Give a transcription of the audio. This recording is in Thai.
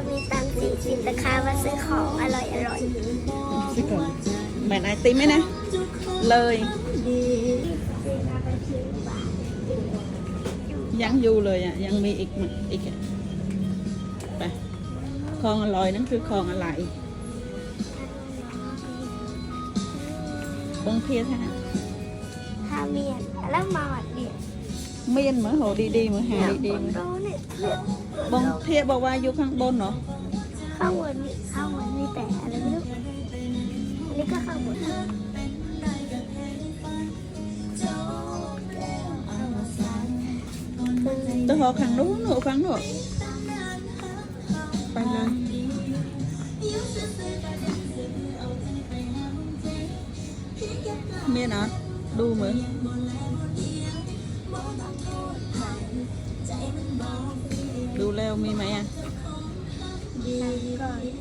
มีตังค์40แต่ค่ามาซื้อของอร่อยสิก่อนแม่นไอติมไหมนะเลยยังอยู่เลยอ่ะยังมีอีกไปของอร่อยนั่นคือของอะไรบงเพียท่า ข้าวเมียนแล้วมาหวัดเดียว เมียนเหมือนโหดีๆเหมือนหาดีๆ โตเนี่ย บงเพียบอกว่าอยู่ข้างบนเหรอ ข้าวเหมือนมีแต่อะไรไม่รู้อันนี้ก็ข้าวเหมือน ตัวหอข้างนู้นหนูฟังหนูไปเลยเมียนอ่ะดูเหมือนดูแล้วมีไหมอ่ะ